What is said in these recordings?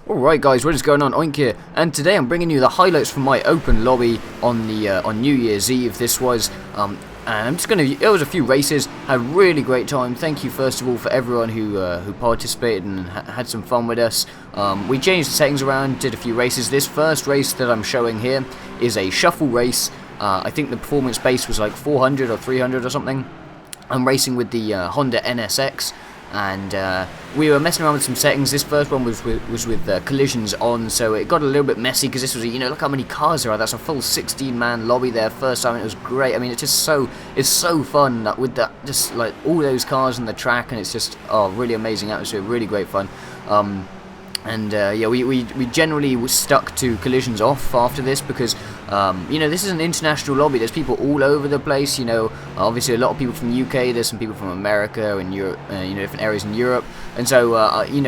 Alright guys, what is going on? Oink here, and today I'm bringing you the highlights from my open lobby on New Year's Eve. This was, and I'm just there was a few races, had a really great time. Thank you first of all for everyone who participated and had some fun with us. We changed the settings around, did a few races. This first race that I'm showing here is a shuffle race. I think the performance base was like 400 or 300 or something. I'm racing with the Honda NSX. And we were messing around with some settings. This first one was with collisions on, so it got a little bit messy because this was, look how many cars there are. That's a full 16-man lobby there. First time, it was great. I mean, it's so fun with that, just like all those cars on the track, and it's just really amazing atmosphere, really great fun. Yeah, we generally stuck to collisions off after this because, this is an international lobby. There's people all over the place, obviously a lot of people from the UK, there's some people from America and Europe, different areas in Europe. And so,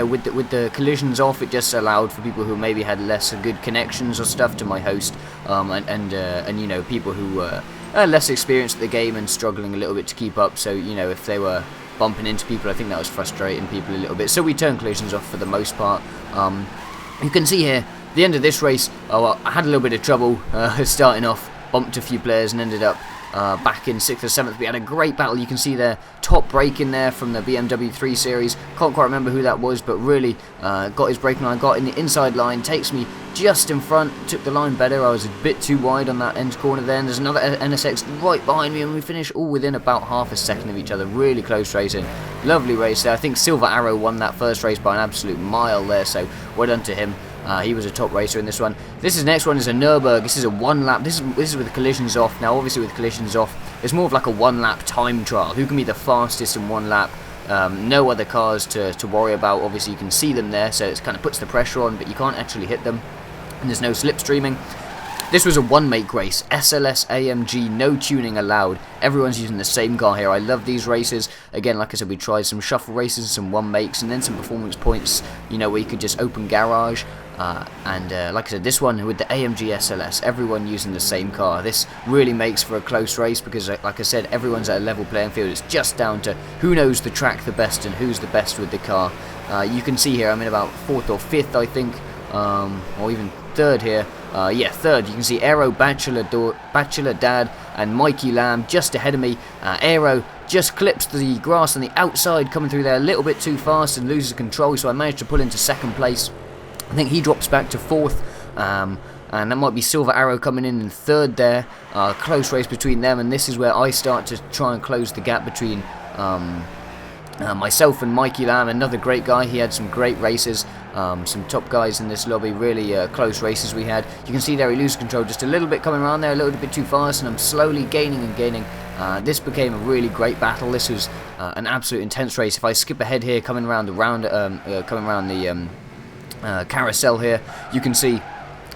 with the collisions off, it just allowed for people who maybe had less good connections or stuff to my host, and people who were less experienced at the game and struggling a little bit to keep up. So, if they were bumping into people, I think that was frustrating people a little bit, so we turned collisions off for the most part. You can see here, the end of this race, I had a little bit of trouble starting off, bumped a few players and ended up back in 6th or 7th. We had a great battle. You can see there, top brake in there from the BMW 3 Series. Can't quite remember who that was, but really got his braking line, got in the inside line, takes me just in front, took the line better. I was a bit too wide on that end corner there, and there's another NSX right behind me, and we finished all within about half a second of each other. Really close racing. Lovely race there. I think Silver Arrow won that first race by an absolute mile there, so well done to him. He was a top racer in this one. This next one is a Nürburgring. This is a one lap. This is with collisions off. Now, obviously, with collisions off, it's more of like a one lap time trial. Who can be the fastest in one lap? No other cars to worry about. Obviously, you can see them there, so it kind of puts the pressure on, but you can't actually hit them. And there's no slipstreaming. This was a one-make race, SLS AMG, no tuning allowed. Everyone's using the same car here. I love these races. Again, like I said, we tried some shuffle races, some one-makes, and then some performance points, where you could just open garage. Like I said, this one with the AMG SLS, everyone using the same car. This really makes for a close race because, like I said, everyone's at a level playing field. It's just down to who knows the track the best and who's the best with the car. You can see here, I'm in about 4th or 5th, I think, or even 3rd here. Yeah, 3rd. You can see Aero, Bachelor Dad, and Mikey Lamb just ahead of me. Aero just clips the grass on the outside, coming through there a little bit too fast and loses control, so I managed to pull into 2nd place. I think he drops back to 4th, and that might be Silver Arrow coming in 3rd there. Close race between them, and this is where I start to try and close the gap between myself and Mikey Lamb, another great guy. He had some great races, some top guys in this lobby, really close races we had. You can see there he loses control just a little bit coming around there, a little bit too fast, and I'm slowly gaining and gaining. This became a really great battle. This was an absolute intense race. If I skip ahead here, coming around the carousel here, you can see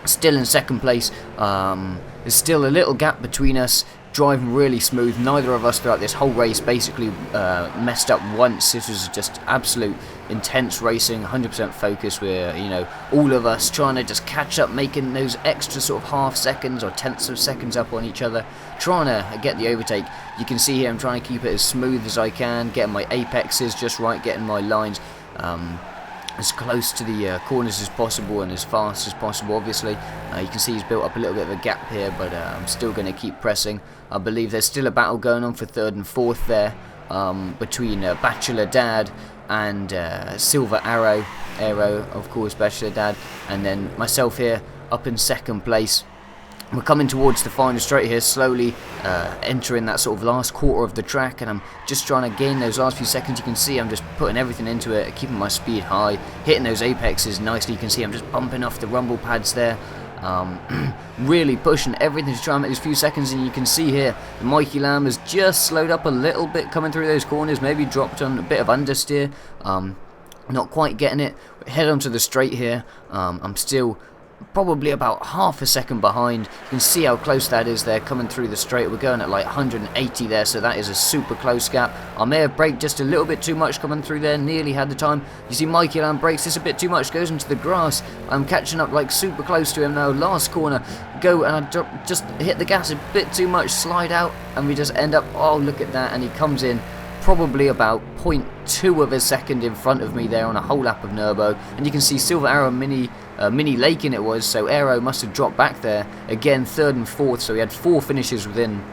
still in 2nd place. There's still a little gap between us. Driving really smooth. Neither of us throughout this whole race basically messed up once. This was just absolute intense racing, 100% focus. We're, all of us trying to just catch up, making those extra sort of half seconds or tenths of seconds up on each other, trying to get the overtake. You can see here I'm trying to keep it as smooth as I can, getting my apexes just right, getting my lines as close to the corners as possible and as fast as possible. Obviously, you can see he's built up a little bit of a gap here, but I'm still going to keep pressing. I believe there's still a battle going on for 3rd and 4th there, between Bachelor Dad and Silver Arrow, of course, Bachelor Dad, and then myself here up in 2nd place. We're coming towards the final straight here, slowly entering that sort of last quarter of the track, and I'm just trying to gain those last few seconds. You can see I'm just putting everything into it, keeping my speed high, hitting those apexes nicely. You can see I'm just bumping off the rumble pads there, really pushing everything to try and make these few seconds. And you can see here the Mikey Lamb has just slowed up a little bit coming through those corners, maybe dropped on a bit of understeer, not quite getting it. Head onto the straight here. I'm still probably about half a second behind. You can see how close that is there coming through the straight. We're going at like 180 there, so that is a super close gap. I may have braked just a little bit too much coming through there, nearly had the time. You see Mikey Lamb brakes just a bit too much, goes into the grass. I'm catching up like super close to him now. Last corner, go, and I just hit the gas a bit too much, slide out, and we just end up, oh look at that, and he comes in probably about 0.2 of a second in front of me there on a whole lap of Nurbo, and you can see Silver Arrow Mini Lakin it was, so Aero must have dropped back there. Again, 3rd and 4th, so we had 4 finishes within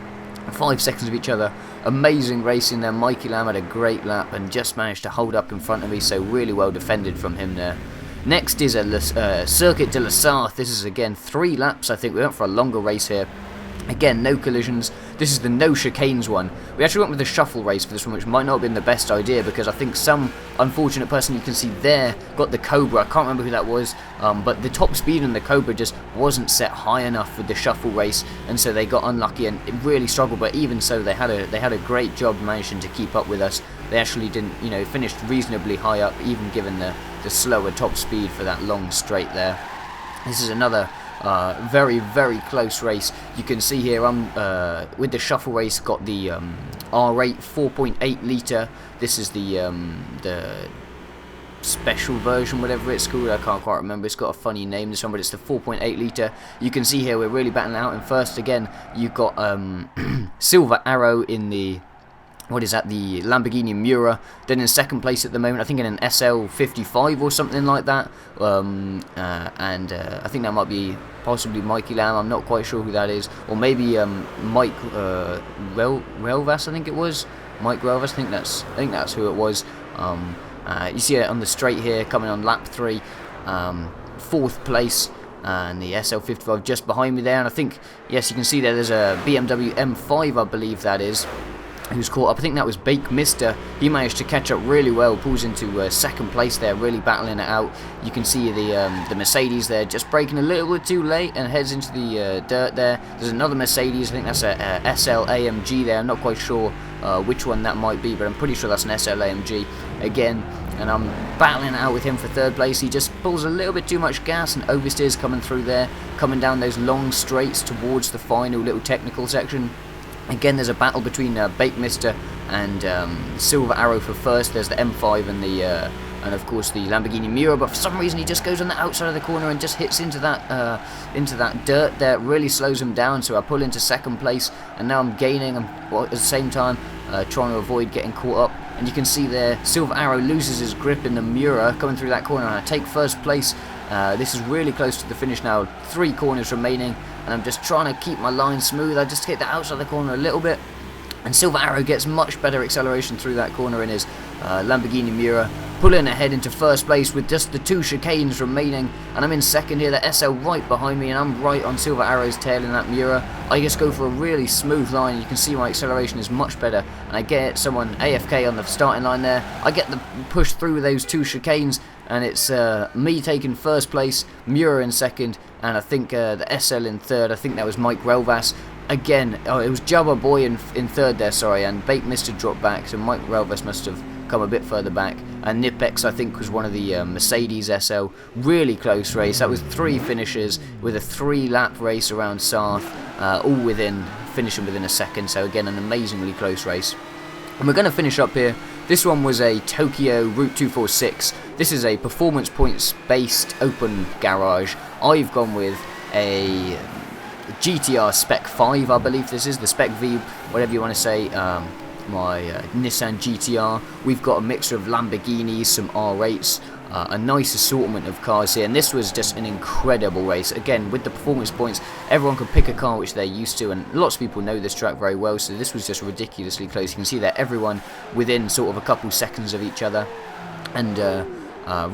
5 seconds of each other. Amazing racing there. Mikey Lamb had a great lap and just managed to hold up in front of me, so really well defended from him there. Next is a Circuit de la Sarthe. This is again 3 laps. I think we went for a longer race here. Again, no collisions. This is the no chicanes one. We actually went with the shuffle race for this one, which might not have been the best idea, because I think some unfortunate person you can see there got the Cobra. I can't remember who that was, but the top speed on the Cobra just wasn't set high enough with the shuffle race, and so they got unlucky and it really struggled. But even so, they had a great job managing to keep up with us. They actually didn't, finished reasonably high up, even given the slower top speed for that long straight there. This is another very, very close race. You can see here with the shuffle race got the R8 4.8 litre. This is the special version, whatever it's called. I can't quite remember. It's got a funny name, this one, but it's the 4.8 litre. You can see here we're really battling out in first. Again, you've got Silver Arrow in the the Lamborghini Miura. Then in second place at the moment, I think in an SL55 or something like that. I think that might be possibly Mikey Lamb. I'm not quite sure who that is. Or maybe Mike Relvas, I think it was. Mike Relvas, I think that's who it was. You see it on the straight here, coming on lap 3. 4th place. And the SL55 just behind me there. And I think, yes, you can see there's a BMW M5, I believe that is, who's caught up. I think that was Bake Mister. He managed to catch up really well, pulls into second place there, really battling it out. You can see the Mercedes there just braking a little bit too late and heads into the dirt there. There's another Mercedes, I think that's a SL AMG there. I'm not quite sure which one that might be, but I'm pretty sure that's an SL AMG again. And I'm battling it out with him for 3rd place. He just pulls a little bit too much gas and oversteers coming through there, coming down those long straights towards the final little technical section. Again, there's a battle between Bake Mister and Silver Arrow for first. There's the M5 and of course the Lamborghini Miura, but for some reason he just goes on the outside of the corner and just hits into that dirt there. Really slows him down, so I pull into second place, and now I'm gaining. I'm at the same time trying to avoid getting caught up. And you can see there, Silver Arrow loses his grip in the Miura coming through that corner, and I take first place. This is really close to the finish now. 3 corners remaining, and I'm just trying to keep my line smooth. I just hit the outside of the corner a little bit, and Silver Arrow gets much better acceleration through that corner in his Lamborghini Miura, pulling ahead into first place with just the 2 chicanes remaining. And I'm in second here, the SL right behind me, and I'm right on Silver Arrow's tail in that Miura. I just go for a really smooth line. You can see my acceleration is much better, and I get someone AFK on the starting line there. I get the push through those 2 chicanes, and it's me taking first place, Miura in second, and I think the SL in third. I think that was Mike Relvas. Again, it was Jabba Boy in third there, sorry, and Bake Mister dropped back, so Mike Relvas must have come a bit further back. And Nipex, I think, was one of the Mercedes SL. Really close race. That was 3 finishes with a 3-lap race around Sarthe, all finishing within a second. So again, an amazingly close race. And we're going to finish up here. This one was a Tokyo Route 246. This is a performance points based open garage. I've gone with a GTR Spec 5, I believe this is, the Spec V, whatever you want to say, my Nissan GTR. We've got a mixture of Lamborghinis, some R8s, a nice assortment of cars here, and this was just an incredible race. Again, with the performance points, everyone could pick a car which they're used to, and lots of people know this track very well, so this was just ridiculously close. You can see that everyone within sort of a couple seconds of each other, and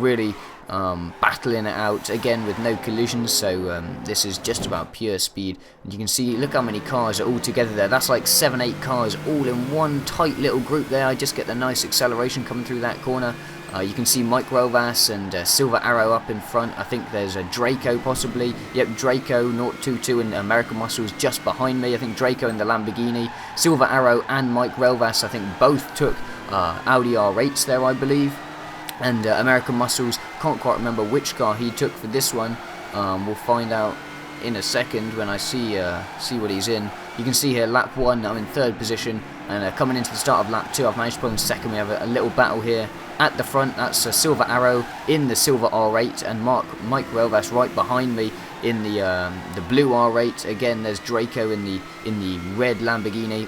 really battling it out again with no collisions. So this is just about pure speed, and you can see, look how many cars are all together there. That's like 7-8 cars all in one tight little group there. I just get the nice acceleration coming through that corner. You can see Mike Relvas and Silver Arrow up in front. I think there's a Draco possibly. Yep, Draco, 022 and American Muscles just behind me. I think Draco in the Lamborghini. Silver Arrow and Mike Relvas, I think both took Audi R8s there, I believe. And American Muscles, can't quite remember which car he took for this one. We'll find out in a second when I see what he's in. You can see here lap 1, I'm in 3rd position, and coming into the start of lap 2, I've managed to pull in second. We have a little battle here at the front. That's Silver Arrow in the silver R8, and Mike Relvas right behind me in the blue R8. Again, there's Draco in the red Lamborghini.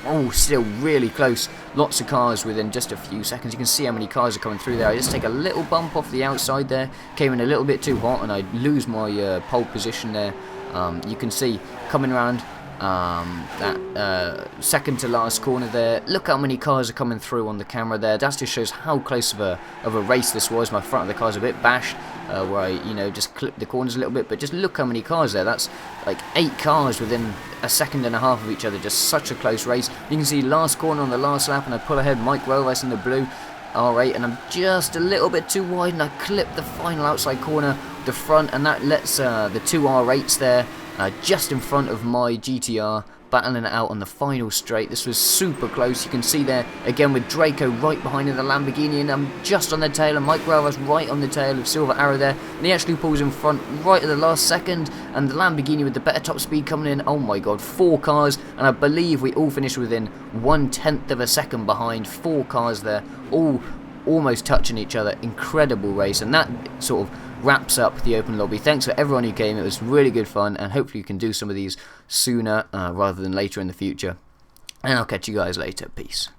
Oh, still really close. Lots of cars within just a few seconds. You can see how many cars are coming through there. I just take a little bump off the outside there. Came in a little bit too hot and I lose my pole position there. You can see coming around that second to last corner there. Look how many cars are coming through on the camera there. That just shows how close of a race this was. My front of the car's a bit bashed, where I just clipped the corners a little bit, but just look how many cars there. That's like 8 cars within a second and a half of each other. Just such a close race. You can see last corner on the last lap, and I pull ahead Mike Rojas in the blue R8, and I'm just a little bit too wide, and I clip the final outside corner, the front, and that lets the 2 R8s there just in front of my GTR, battling it out on the final straight. This was super close. You can see there again with Draco right behind in the Lamborghini, and I'm just on the tail, and Mike Rojas right on the tail of Silver Arrow there, and he actually pulls in front right at the last second, and the Lamborghini with the better top speed coming in. Oh my god, 4 cars, and I believe we all finished within 1/10 of a second behind. 4 cars there, all almost touching each other. Incredible race, and that sort of wraps up the open lobby. Thanks for everyone who came. It was really good fun, and hopefully you can do some of these sooner rather than later in the future. And I'll catch you guys later. Peace.